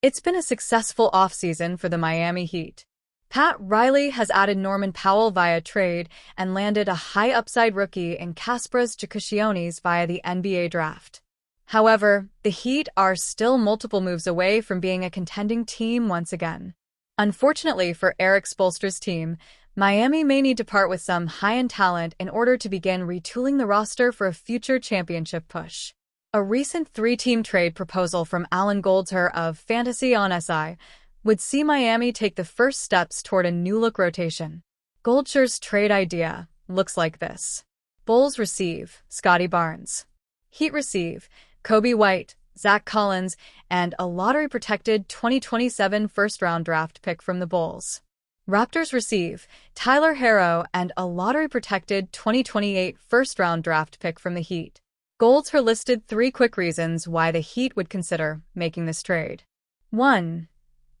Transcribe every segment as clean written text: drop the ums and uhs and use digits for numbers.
It's been a successful offseason for the Miami Heat. Pat Riley has added Norman Powell via trade and landed a high-upside rookie in Kasparas Jakušionis via the NBA draft. However, the Heat are still multiple moves away from being a contending team once again. Unfortunately for Erik Spoelstra's team, Miami may need to part with some high-end talent in order to begin retooling the roster for a future championship push. A recent three-team trade proposal from Alan Goldsher of Fantasy on SI would see Miami take the first steps toward a new-look rotation. Goldsher's trade idea looks like this. Bulls receive Scotty Barnes. Heat receive Coby White, Zach Collins, and a lottery-protected 2027 first-round draft pick from the Bulls. Raptors receive Tyler Herro and a lottery-protected 2028 first-round draft pick from the Heat. Goldsher listed 3 quick reasons why the Heat would consider making this trade. 1.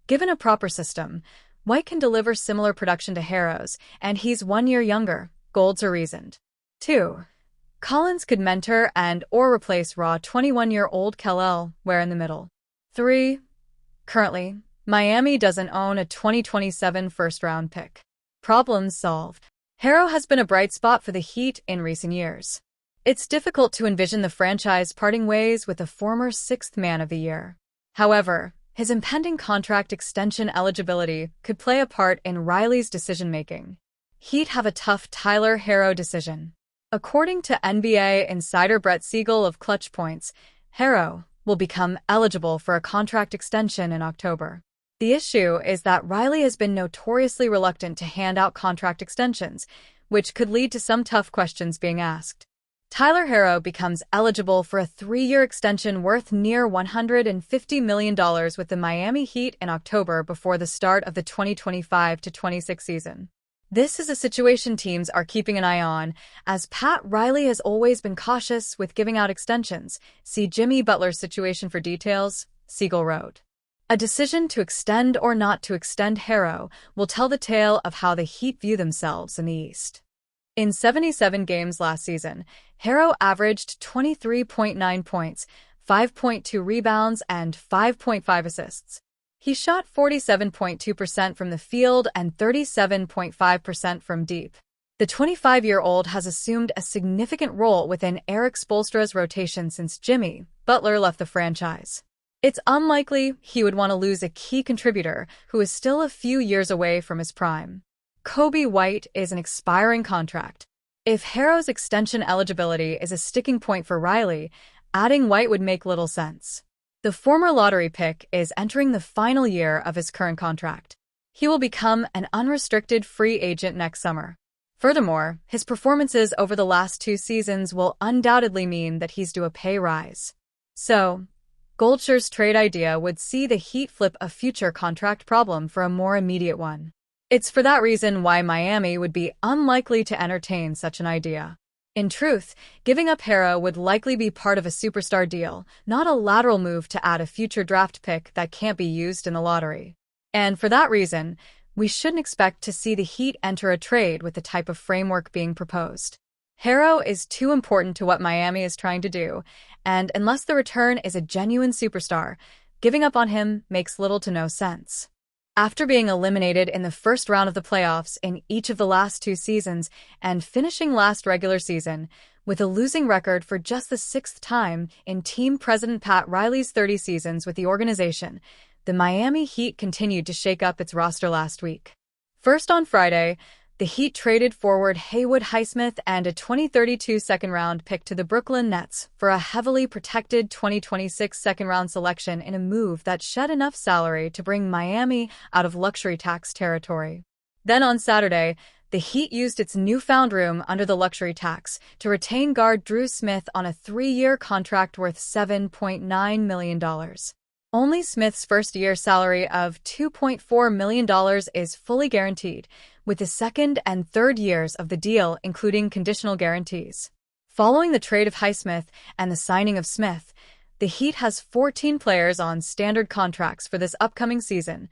Given a proper system, White can deliver similar production to Herro's, and he's 1 year younger, Goldsher reasoned. 2. Collins could mentor and/or replace raw 21-year-old Kel'el, where in the middle. 3. Currently, Miami doesn't own a 2027 first-round pick. Problems solved. Herro has been a bright spot for the Heat in recent years. It's difficult to envision the franchise parting ways with a former 6th Man of the Year. However, his impending contract extension eligibility could play a part in Riley's decision-making. Heat have a tough Tyler Herro decision. According to NBA insider Brett Siegel of Clutch Points, Herro will become eligible for a contract extension in October. The issue is that Riley has been notoriously reluctant to hand out contract extensions, which could lead to some tough questions being asked. Tyler Herro becomes eligible for a 3-year extension worth near $150 million with the Miami Heat in October before the start of the 2025-26 season. This is a situation teams are keeping an eye on, as Pat Riley has always been cautious with giving out extensions. See Jimmy Butler's situation for details, Siegel wrote. A decision to extend or not to extend Herro will tell the tale of how the Heat view themselves in the East. In 77 games last season, Herro averaged 23.9 points, 5.2 rebounds, and 5.5 assists. He shot 47.2% from the field and 37.5% from deep. The 25-year-old has assumed a significant role within Erik Spoelstra's rotation since Jimmy Butler left the franchise. It's unlikely he would want to lose a key contributor who is still a few years away from his prime. Coby White is an expiring contract. If Herro's extension eligibility is a sticking point for Riley, adding White would make little sense. The former lottery pick is entering the final year of his current contract. He will become an unrestricted free agent next summer. Furthermore, his performances over the last 2 seasons will undoubtedly mean that he's due a pay rise. So, Goldsher's trade idea would see the Heat flip a future contract problem for a more immediate one. It's for that reason why Miami would be unlikely to entertain such an idea. In truth, giving up Herro would likely be part of a superstar deal, not a lateral move to add a future draft pick that can't be used in the lottery. And for that reason, we shouldn't expect to see the Heat enter a trade with the type of framework being proposed. Herro is too important to what Miami is trying to do, and unless the return is a genuine superstar, giving up on him makes little to no sense. After being eliminated in the first round of the playoffs in each of the last 2 seasons and finishing last regular season with a losing record for just the 6th time in team president Pat Riley's 30 seasons with the organization, the Miami Heat continued to shake up its roster last week. First on Friday, the Heat traded forward Haywood Highsmith and a 2032 second-round pick to the Brooklyn Nets for a heavily protected 2026 second-round selection in a move that shed enough salary to bring Miami out of luxury tax territory. Then on Saturday, the Heat used its newfound room under the luxury tax to retain guard Drew Smith on a 3-year contract worth $7.9 million. Only Smith's first-year salary of $2.4 million is fully guaranteed, with the second and third years of the deal including conditional guarantees. Following the trade of Highsmith and the signing of Smith, the Heat has 14 players on standard contracts for this upcoming season,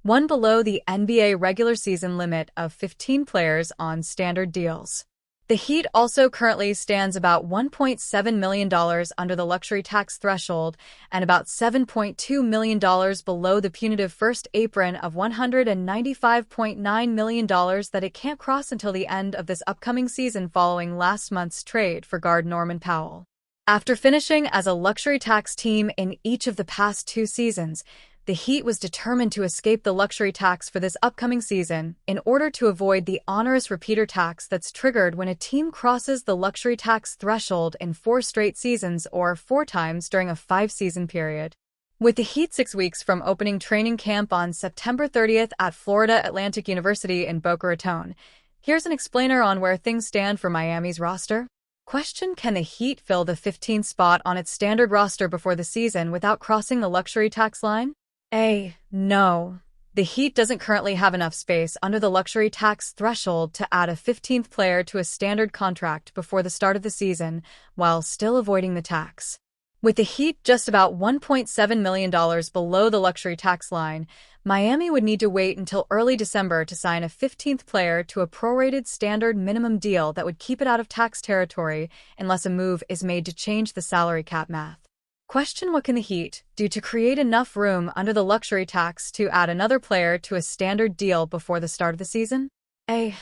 one below the NBA regular season limit of 15 players on standard deals. The Heat also currently stands about $1.7 million under the luxury tax threshold and about $7.2 million below the punitive first apron of $195.9 million that it can't cross until the end of this upcoming season following last month's trade for guard Norman Powell. After finishing as a luxury tax team in each of the past 2 seasons, the Heat was determined to escape the luxury tax for this upcoming season in order to avoid the onerous repeater tax that's triggered when a team crosses the luxury tax threshold in 4 straight seasons or 4 times during a 5-season period. With the Heat 6 weeks from opening training camp on September 30th at Florida Atlantic University in Boca Raton, here's an explainer on where things stand for Miami's roster. Question: Can the Heat fill the 15th spot on its standard roster before the season without crossing the luxury tax line? No. The Heat doesn't currently have enough space under the luxury tax threshold to add a 15th player to a standard contract before the start of the season, while still avoiding the tax. With the Heat just about $1.7 million below the luxury tax line, Miami would need to wait until early December to sign a 15th player to a prorated standard minimum deal that would keep it out of tax territory unless a move is made to change the salary cap math. Question: What can the Heat do to create enough room under the luxury tax to add another player to a standard deal before the start of the season? A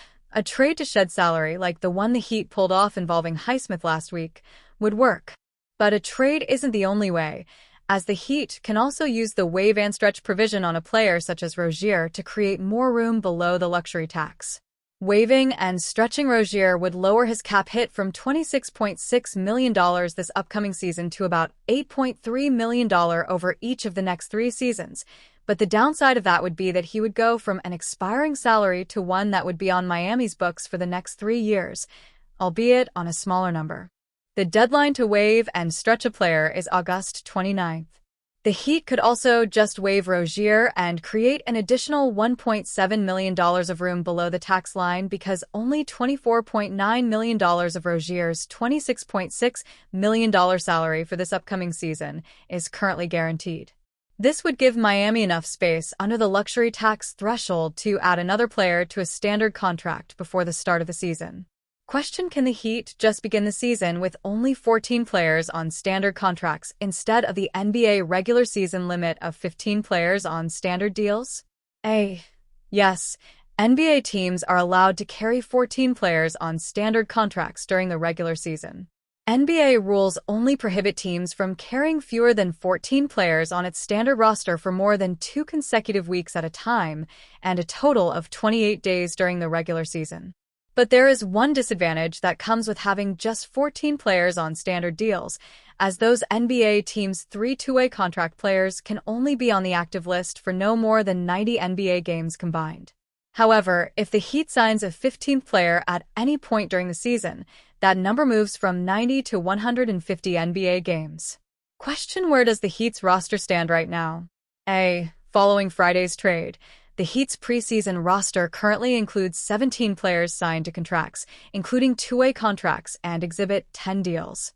trade to shed salary like the one the Heat pulled off involving Highsmith last week would work. But a trade isn't the only way, as the Heat can also use the waive and stretch provision on a player such as Rozier to create more room below the luxury tax. Waiving and stretching Rozier would lower his cap hit from $26.6 million this upcoming season to about $8.3 million over each of the next 3 seasons, but the downside of that would be that he would go from an expiring salary to one that would be on Miami's books for the next 3 years, albeit on a smaller number. The deadline to waive and stretch a player is August 29th. The Heat could also just waive Rozier and create an additional $1.7 million of room below the tax line because only $24.9 million of Rozier's $26.6 million salary for this upcoming season is currently guaranteed. This would give Miami enough space under the luxury tax threshold to add another player to a standard contract before the start of the season. Question: Can the Heat just begin the season with only 14 players on standard contracts instead of the NBA regular season limit of 15 players on standard deals? Yes. NBA teams are allowed to carry 14 players on standard contracts during the regular season. NBA rules only prohibit teams from carrying fewer than 14 players on its standard roster for more than 2 consecutive weeks at a time and a total of 28 days during the regular season. But there is one disadvantage that comes with having just 14 players on standard deals, as those NBA teams' 3 two-way contract players can only be on the active list for no more than 90 NBA games combined. However, if the Heat signs a 15th player at any point during the season, that number moves from 90 to 150 NBA games. Question: Where does the Heat's roster stand right now? Following Friday's trade, the Heat's preseason roster currently includes 17 players signed to contracts, including two-way contracts and Exhibit 10 deals.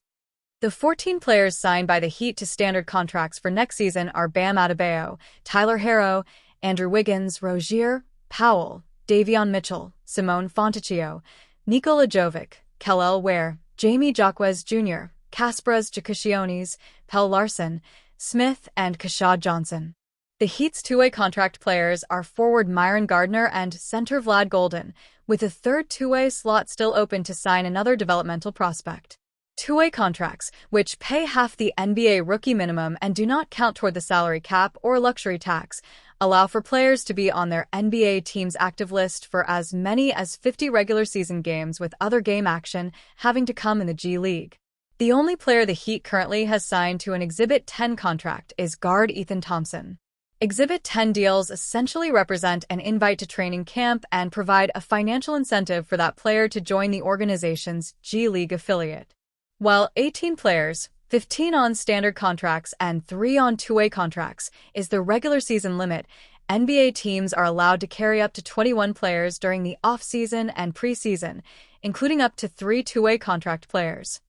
The 14 players signed by the Heat to standard contracts for next season are Bam Adebayo, Tyler Herro, Andrew Wiggins, Rozier, Powell, Davion Mitchell, Simone Fontecchio, Nikola Jovic, Kel'el Ware, Jamie Jaquez Jr., Kasparas Giannis, Pelle Larsson, Smith, and Keshad Johnson. The Heat's two-way contract players are forward Myron Gardner and center Vlad Golden, with a third two-way slot still open to sign another developmental prospect. Two-way contracts, which pay half the NBA rookie minimum and do not count toward the salary cap or luxury tax, allow for players to be on their NBA team's active list for as many as 50 regular season games, with other game action having to come in the G League. The only player the Heat currently has signed to an Exhibit 10 contract is guard Ethan Thompson. Exhibit 10 deals essentially represent an invite to training camp and provide a financial incentive for that player to join the organization's G League affiliate. While 18 players, 15 on standard contracts and 3 on two-way contracts, is the regular season limit, NBA teams are allowed to carry up to 21 players during the off-season and preseason, including up to 3 two-way contract players.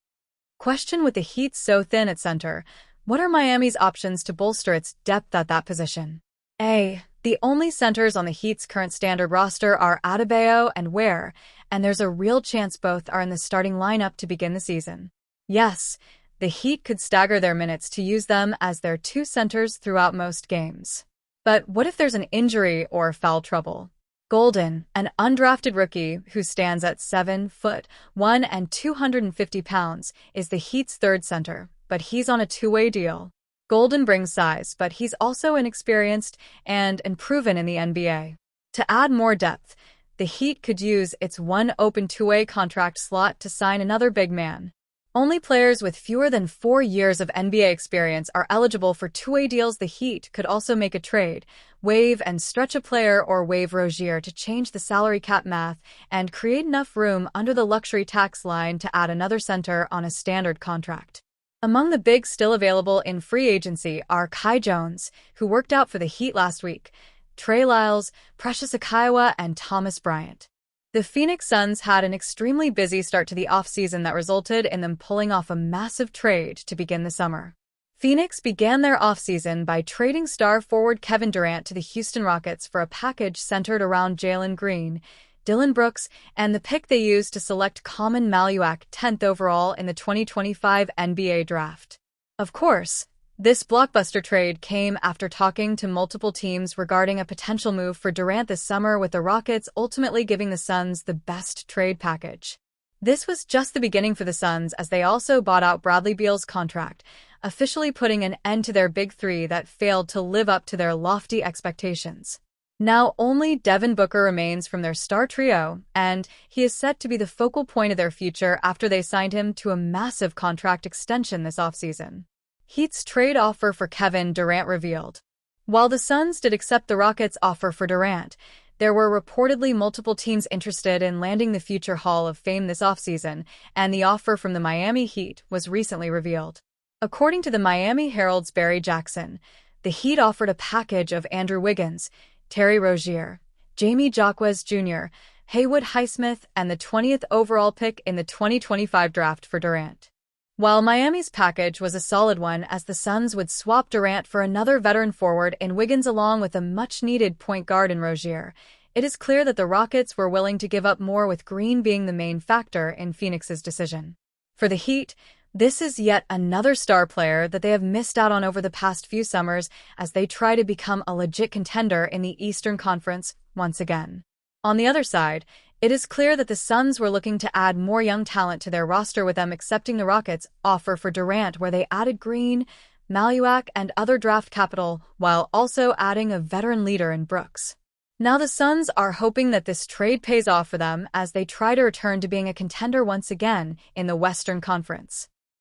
Question: With the Heat so thin at center, what are Miami's options to bolster its depth at that position? The only centers on the Heat's current standard roster are Adebayo and Ware, and there's a real chance both are in the starting lineup to begin the season. Yes, the Heat could stagger their minutes to use them as their two centers throughout most games. But what if there's an injury or foul trouble? Golden, an undrafted rookie who stands at 7'1" and 250 pounds, is the Heat's third center, but he's on a two-way deal. Golden brings size, but he's also inexperienced and unproven in the NBA. To add more depth, the Heat could use its one open two-way contract slot to sign another big man. Only players with fewer than 4 years of NBA experience are eligible for two-way deals. The Heat could also make a trade, waive and stretch a player or waive Rozier to change the salary cap math and create enough room under the luxury tax line to add another center on a standard contract. Among the bigs still available in free agency are Kai Jones, who worked out for the Heat last week, Trey Lyles, Precious Achiuwa, and Thomas Bryant. The Phoenix Suns had an extremely busy start to the offseason that resulted in them pulling off a massive trade to begin the summer. Phoenix began their offseason by trading star forward Kevin Durant to the Houston Rockets for a package centered around Jalen Green, Dillon Brooks, and the pick they used to select Common Maluak 10th overall in the 2025 NBA Draft. Of course, this blockbuster trade came after talking to multiple teams regarding a potential move for Durant this summer, with the Rockets ultimately giving the Suns the best trade package. This was just the beginning for the Suns, as they also bought out Bradley Beal's contract, officially putting an end to their big three that failed to live up to their lofty expectations. Now only Devin Booker remains from their star trio, and he is set to be the focal point of their future after they signed him to a massive contract extension this offseason. Heat's trade offer for Kevin Durant revealed. While the Suns did accept the Rockets' offer for Durant, there were reportedly multiple teams interested in landing the future Hall of Fame this offseason, and the offer from the Miami Heat was recently revealed. According to the Miami Herald's Barry Jackson, the Heat offered a package of Andrew Wiggins, Terry Rozier, Jamie Jaquez Jr., Haywood Highsmith, and the 20th overall pick in the 2025 draft for Durant. While Miami's package was a solid one, as the Suns would swap Durant for another veteran forward in Wiggins along with a much-needed point guard in Rozier, it is clear that the Rockets were willing to give up more, with Green being the main factor in Phoenix's decision. For the Heat, this is yet another star player that they have missed out on over the past few summers as they try to become a legit contender in the Eastern Conference once again. On the other side, it is clear that the Suns were looking to add more young talent to their roster, with them accepting the Rockets' offer for Durant, where they added Green, Maluak, and other draft capital, while also adding a veteran leader in Brooks. Now the Suns are hoping that this trade pays off for them as they try to return to being a contender once again in the Western Conference.